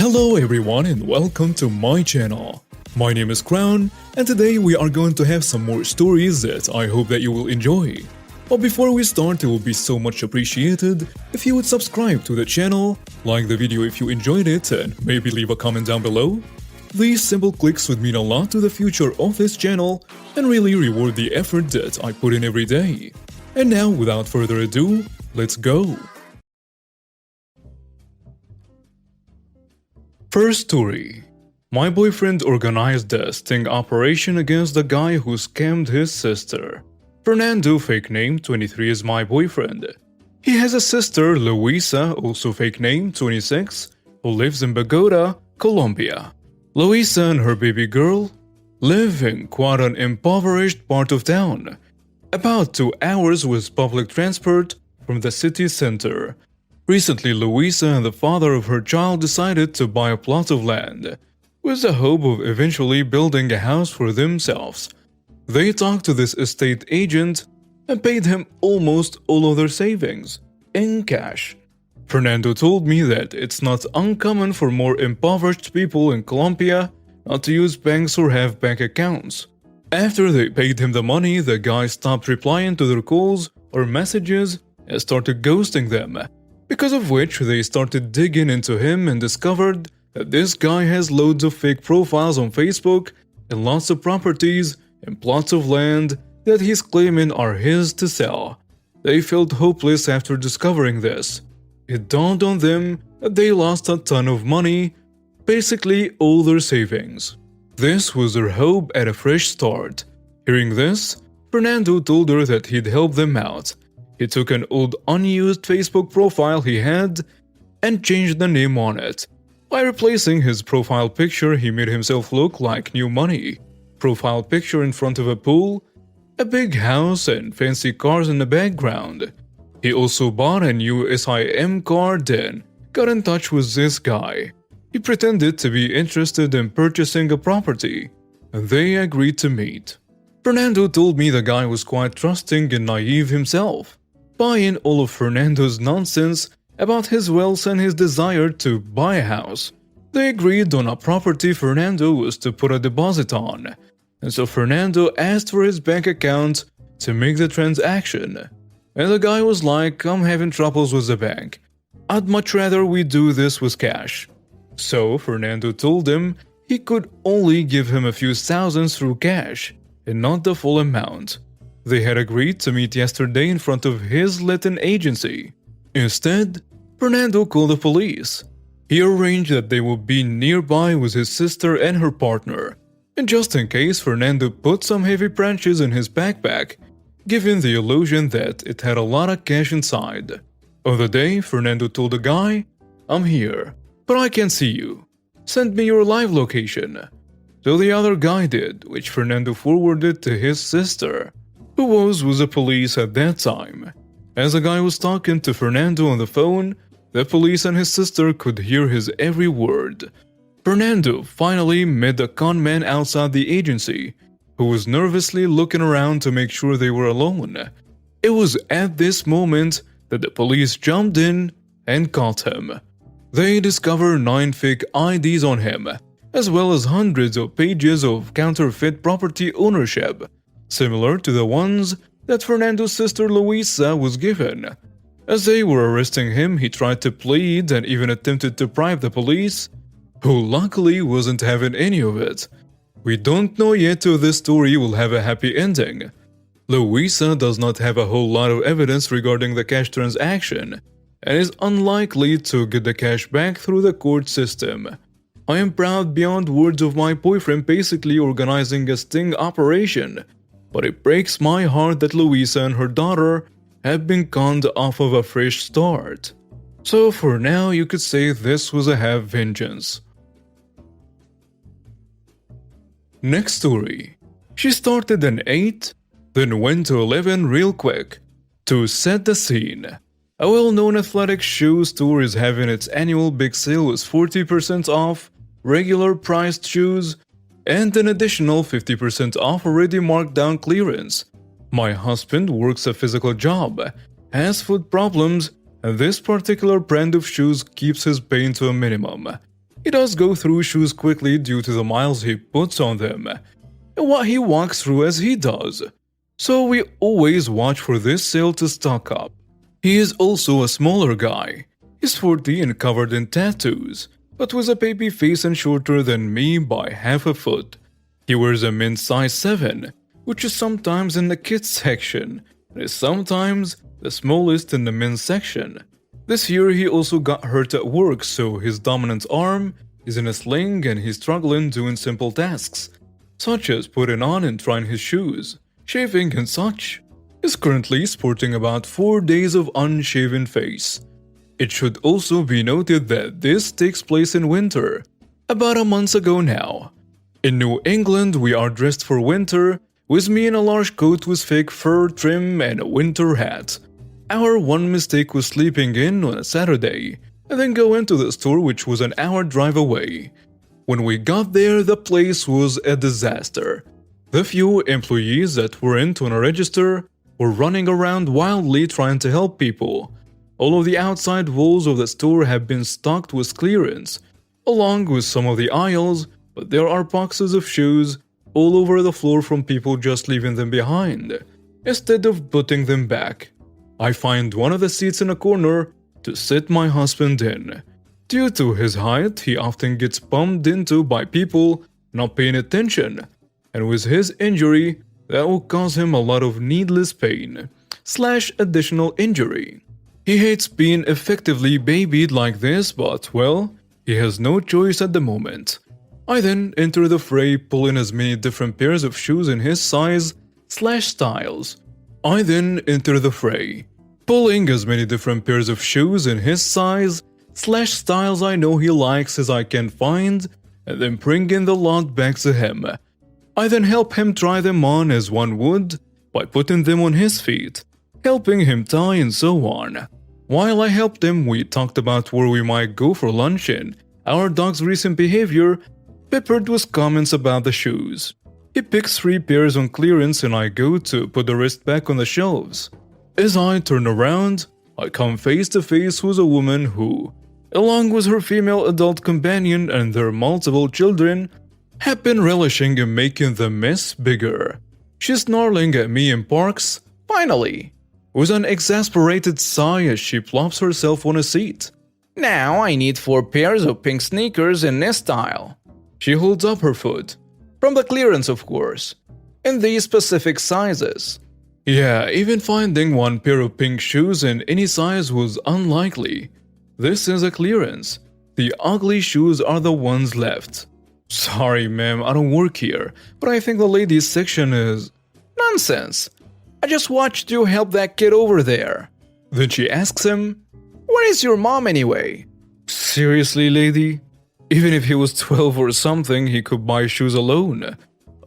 Hello everyone and welcome to my channel. My name is Crown and today we are going to have some more stories that I hope that you will enjoy. But before we start, it would be so much appreciated if you would subscribe to the channel, like the video if you enjoyed it, and maybe leave a comment down below. These simple clicks would mean a lot to the future of this channel and really reward the effort that I put in every day. And now, without further ado, let's go! First story. My boyfriend organized a sting operation against the guy who scammed his sister. Fernando, fake name 23, is my boyfriend. He has a sister, Luisa, also fake name 26, who lives in Bogota, Colombia. Luisa and her baby girl live in quite an impoverished part of town, about 2 hours with public transport from the city center. Recently, Luisa and the father of her child decided to buy a plot of land, with the hope of eventually building a house for themselves. They talked to this estate agent and paid him almost all of their savings, in cash. Fernando told me that it's not uncommon for more impoverished people in Colombia not to use banks or have bank accounts. After they paid him the money, the guy stopped replying to their calls or messages and started ghosting them, because of which they started digging into him and discovered that this guy has loads of fake profiles on Facebook and lots of properties and plots of land that he's claiming are his to sell. They felt hopeless after discovering this. It dawned on them that they lost a ton of money, basically all their savings. This was their hope at a fresh start. Hearing this, Fernando told her that he'd help them out. He took an old unused Facebook profile he had and changed the name on it. By replacing his profile picture, he made himself look like new money. Profile picture in front of a pool, a big house and fancy cars in the background. He also bought a new SIM card and got in touch with this guy. He pretended to be interested in purchasing a property, and they agreed to meet. Fernando told me the guy was quite trusting and naive himself, buying all of Fernando's nonsense about his wealth and his desire to buy a house. They agreed on a property Fernando was to put a deposit on, and so Fernando asked for his bank account to make the transaction. And the guy was like, "I'm having troubles with the bank. I'd much rather we do this with cash." So Fernando told him he could only give him a few thousands through cash, and not the full amount. They had agreed to meet yesterday in front of his letting agency. Instead, Fernando called the police. He arranged that they would be nearby with his sister and her partner, and just in case, Fernando put some heavy branches in his backpack, giving the illusion that it had a lot of cash inside. On the day, Fernando told the guy, "I'm here, but I can't see you. Send me your live location." So the other guy did, which Fernando forwarded to his sister, who was with the police at that time. As the guy was talking to Fernando on the phone, the police and his sister could hear his every word. Fernando finally met the con man outside the agency, who was nervously looking around to make sure they were alone. It was at this moment that the police jumped in and caught him. They discovered 9 fake IDs on him, as well as hundreds of pages of counterfeit property ownership, similar to the ones that Fernando's sister Luisa was given. As they were arresting him, he tried to plead and even attempted to bribe the police, who luckily wasn't having any of it. We don't know yet if this story will have a happy ending. Luisa does not have a whole lot of evidence regarding the cash transaction, and is unlikely to get the cash back through the court system. I am proud beyond words of my boyfriend basically organizing a sting operation, but it breaks my heart that Luisa and her daughter have been conned off of a fresh start. So for now, you could say this was a have vengeance. Next story. She started an 8, then went to 11 real quick. To set the scene, a well-known athletic shoe store is having its annual big sale with 40% off regular priced shoes and an additional 50% off already marked down clearance. My husband works a physical job, has foot problems, and this particular brand of shoes keeps his pain to a minimum. He does go through shoes quickly due to the miles he puts on them, and what he walks through as he does. So we always watch for this sale to stock up. He is also a smaller guy. He's 40 and covered in tattoos, but with a baby face and shorter than me by half a foot. He wears a men's size 7, which is sometimes in the kids section, and is sometimes the smallest in the men's section. This year he also got hurt at work, so his dominant arm is in a sling and he's struggling doing simple tasks, such as putting on and trying his shoes, shaving and such. He's currently sporting about 4 days of unshaven face. It should also be noted that this takes place in winter, about a month ago now. In New England we are dressed for winter, with me in a large coat with fake fur trim and a winter hat. Our one mistake was sleeping in on a Saturday, and then going to the store, which was an hour drive away. When we got there, the place was a disaster. The few employees that weren't on a register were running around wildly trying to help people. All of the outside walls of the store have been stocked with clearance, along with some of the aisles, but there are boxes of shoes all over the floor from people just leaving them behind, instead of putting them back. I find one of the seats in a corner to sit my husband in. Due to his height, he often gets bumped into by people not paying attention, and with his injury, that will cause him a lot of needless pain / additional injury. He hates being effectively babied like this, but well, he has no choice at the moment. I then enter the fray, pulling as many different pairs of shoes in his size / styles. I then enter the fray, pulling as many different pairs of shoes in his size / styles I know he likes as I can find, and then bringing the lot back to him. I then help him try them on as one would, by putting them on his feet, helping him tie and so on. While I helped him, we talked about where we might go for lunch and our dog's recent behavior, peppered with comments about the shoes. He picks 3 pairs on clearance and I go to put the rest back on the shelves. As I turn around, I come face to face with a woman who, along with her female adult companion and their multiple children, have been relishing in making the mess bigger. She's snarling at me and barks, "Finally!" with an exasperated sigh as she plops herself on a seat. "Now I need 4 pairs of pink sneakers in this style." She holds up her foot. From the clearance, of course. In these specific sizes. Yeah, even finding 1 pair of pink shoes in any size was unlikely. This is a clearance. The ugly shoes are the ones left. "Sorry, ma'am, I don't work here, but I think the ladies section is..." "Nonsense. I just watched you help that kid over there." Then she asks him, "Where is your mom anyway?" Seriously, lady? Even if he was 12 or something, he could buy shoes alone.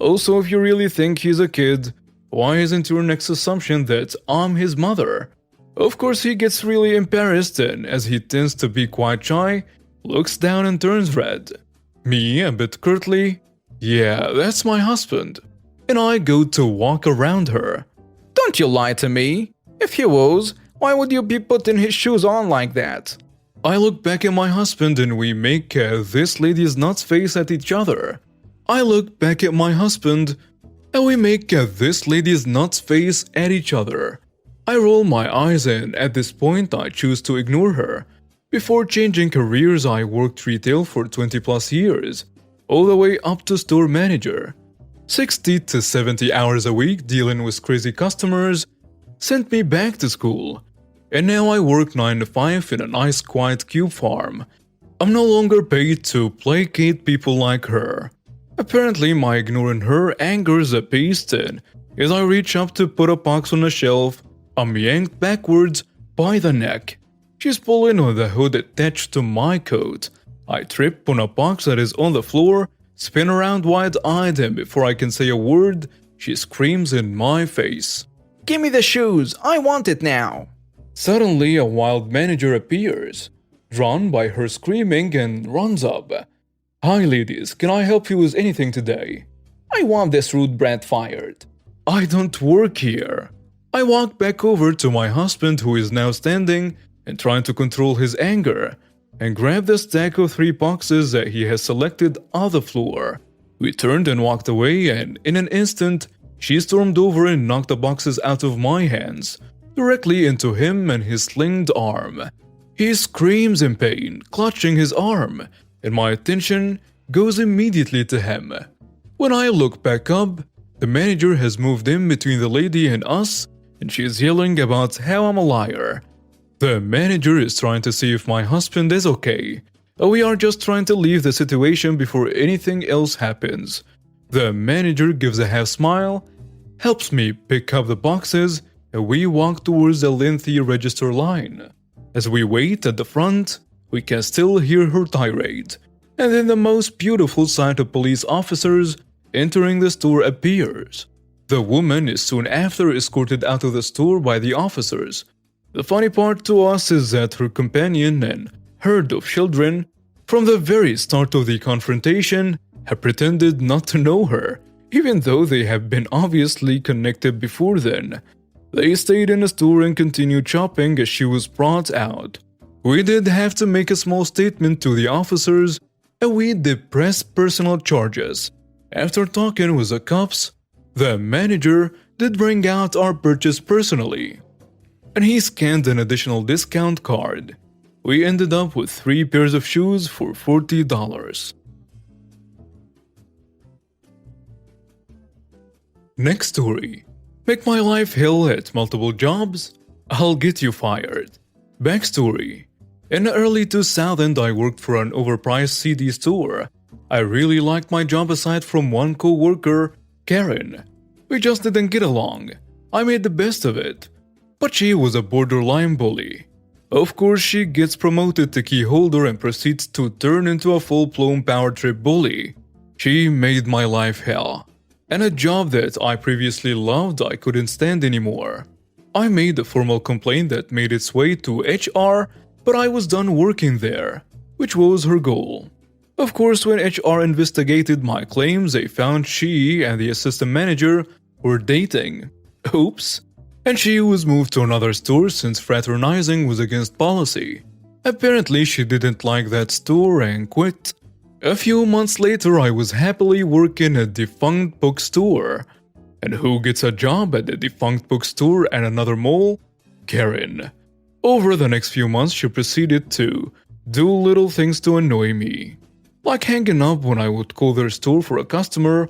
Also, if you really think he's a kid, why isn't your next assumption that I'm his mother? Of course, he gets really embarrassed and, as he tends to be quite shy, looks down and turns red. Me, a bit curtly, "Yeah, that's my husband." And I go to walk around her. "Don't you lie to me. If he was, why would you be putting his shoes on like that?" I look back at my husband and we make this lady's nuts face at each other. I look back at my husband and we make this lady's nuts face at each other. I roll my eyes and at this point I choose to ignore her. Before changing careers, I worked retail for 20 plus years, all the way up to store manager. 60 to 70 hours a week dealing with crazy customers sent me back to school. And now I work 9 to 5 in a nice quiet cube farm. I'm no longer paid to placate people like her. Apparently my ignoring her angers the beast, and as I reach up to put a box on the shelf, I'm yanked backwards by the neck. She's pulling on the hood attached to my coat. I trip on a box that is on the floor, spin around wide-eyed, and before I can say a word, she screams in my face. "Give me the shoes, I want it now." Suddenly, a wild manager appears, drawn by her screaming, and runs up. "Hi ladies, can I help you with anything today?" "I want this rude brat fired." "I don't work here." I walk back over to my husband, who is now standing and trying to control his anger. and grabbed the stack of 3 boxes that he had selected on the floor. We turned and walked away, and in an instant, she stormed over and knocked the boxes out of my hands, directly into him and his slinged arm. He screams in pain, clutching his arm, and my attention goes immediately to him. When I look back up, the manager has moved in between the lady and us, and she is yelling about how I'm a liar. The manager is trying to see if my husband is okay. We are just trying to leave the situation before anything else happens. The manager gives a half smile, helps me pick up the boxes, and we walk towards the lengthy register line. As we wait at the front, we can still hear her tirade. And then the most beautiful sight of police officers entering the store appears. The woman is soon after escorted out of the store by the officers. The funny part to us is that her companion and herd of children, from the very start of the confrontation, have pretended not to know her, even though they have been obviously connected before then. They stayed in the store and continued shopping as she was brought out. We did have to make a small statement to the officers, and we did press personal charges. After talking with the cops, the manager did bring out our purchase personally, and he scanned an additional discount card. We ended up with 3 pairs of shoes for $40. Next story. Make my life hell at multiple jobs? I'll get you fired. Backstory. In the early 2000s, I worked for an overpriced CD store. I really liked my job aside from one co-worker, Karen. We just didn't get along. I made the best of it. But she was a borderline bully. Of course, she gets promoted to key holder and proceeds to turn into a full-blown power trip bully. She made my life hell. And a job that I previously loved, I couldn't stand anymore. I made a formal complaint that made its way to HR, but I was done working there, which was her goal. Of course, when HR investigated my claims, they found she and the assistant manager were dating. Oops. And she was moved to another store since fraternizing was against policy. Apparently, she didn't like that store and quit. A few months later, I was happily working at a defunct bookstore. And who gets a job at the defunct bookstore at another mall? Karen. Over the next few months, she proceeded to do little things to annoy me, like hanging up when I would call their store for a customer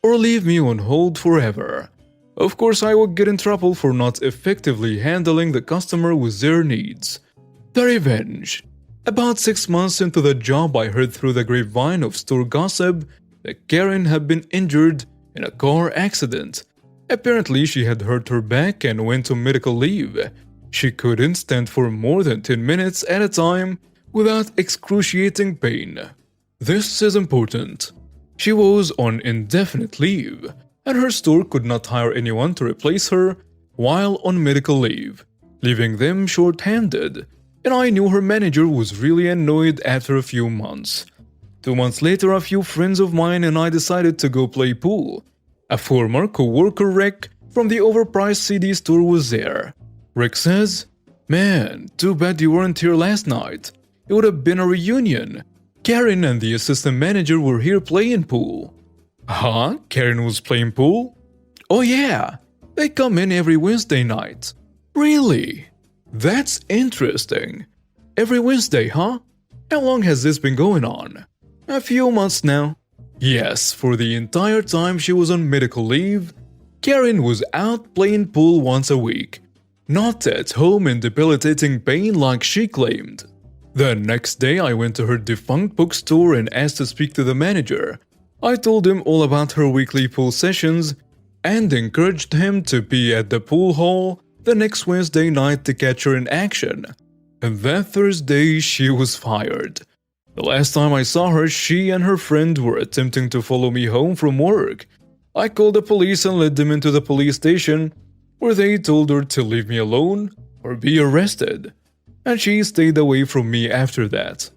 or leave me on hold forever. Of course, I would get in trouble for not effectively handling the customer with their needs. The revenge. About 6 months into the job, I heard through the grapevine of store gossip that Karen had been injured in a car accident. Apparently, she had hurt her back and went on medical leave. She couldn't stand for more than 10 minutes at a time without excruciating pain. This is important. She was on indefinite leave, and her store could not hire anyone to replace her while on medical leave, leaving them short-handed. And I knew her manager was really annoyed after a few months. 2 months later, a few friends of mine and I decided to go play pool. A former co-worker, Rick, from the overpriced CD store was there. Rick says, "Man, too bad you weren't here last night. It would have been a reunion. Karen and the assistant manager were here playing pool." Huh? Karen was playing pool? Oh yeah, they come in every Wednesday night. Really? That's interesting. Every Wednesday, huh? How long has this been going on? A few months now. Yes, for the entire time she was on medical leave, Karen was out playing pool once a week, not at home in debilitating pain like she claimed. The next day I went to her defunct bookstore and asked to speak to the manager. I told him all about her weekly pool sessions and encouraged him to be at the pool hall the next Wednesday night to catch her in action. And that Thursday she was fired. The last time I saw her, she and her friend were attempting to follow me home from work. I called the police and led them into the police station, where they told her to leave me alone or be arrested. And she stayed away from me after that.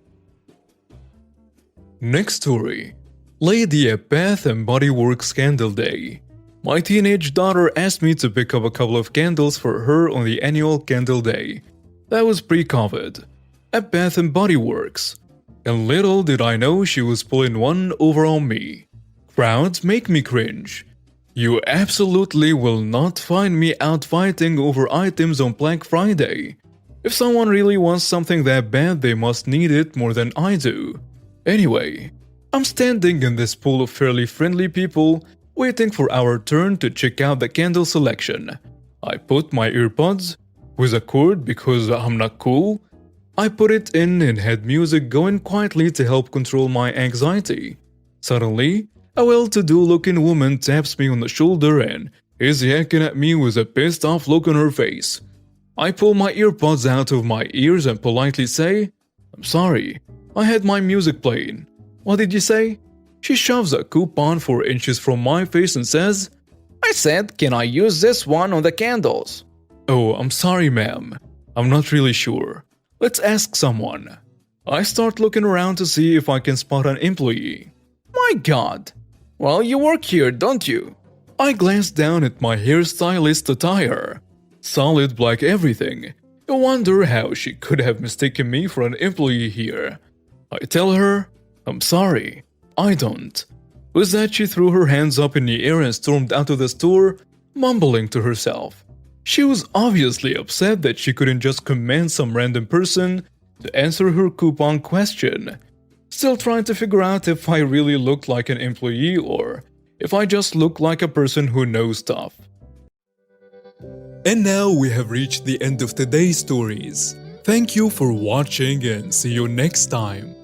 Next story. Lady at Bath and Body Works Candle Day. My teenage daughter asked me to pick up a couple of candles for her on the annual Candle Day. That was pre-COVID. at Bath and Body Works. And little did I know she was pulling one over on me. Crowds make me cringe. You absolutely will not find me out fighting over items on Black Friday. If someone really wants something that bad, they must need it more than I do. Anyway, I'm standing in this pool of fairly friendly people, waiting for our turn to check out the candle selection. I put my earbuds, with a cord because I'm not cool. I put it in and had music going quietly to help control my anxiety. Suddenly, a well-to-do looking woman taps me on the shoulder and is yakking at me with a pissed off look on her face. I pull my earpods out of my ears and politely say, "I'm sorry, I had my music playing." "What did you say?" She shoves a coupon 4 inches from my face and says, I said, can I use this one on the candles? "Oh, I'm sorry, ma'am. I'm not really sure. Let's ask someone." I start looking around to see if I can spot an employee. My God. Well, you work here, don't you? I glance down at my hairstylist attire. Solid black everything. I wonder how she could have mistaken me for an employee here. I tell her, "I'm sorry, I don't." With that, she threw her hands up in the air and stormed out of the store, mumbling to herself. She was obviously upset that she couldn't just command some random person to answer her coupon question. Still trying to figure out if I really looked like an employee or if I just look like a person who knows stuff. And now we have reached the end of today's stories. Thank you for watching and see you next time.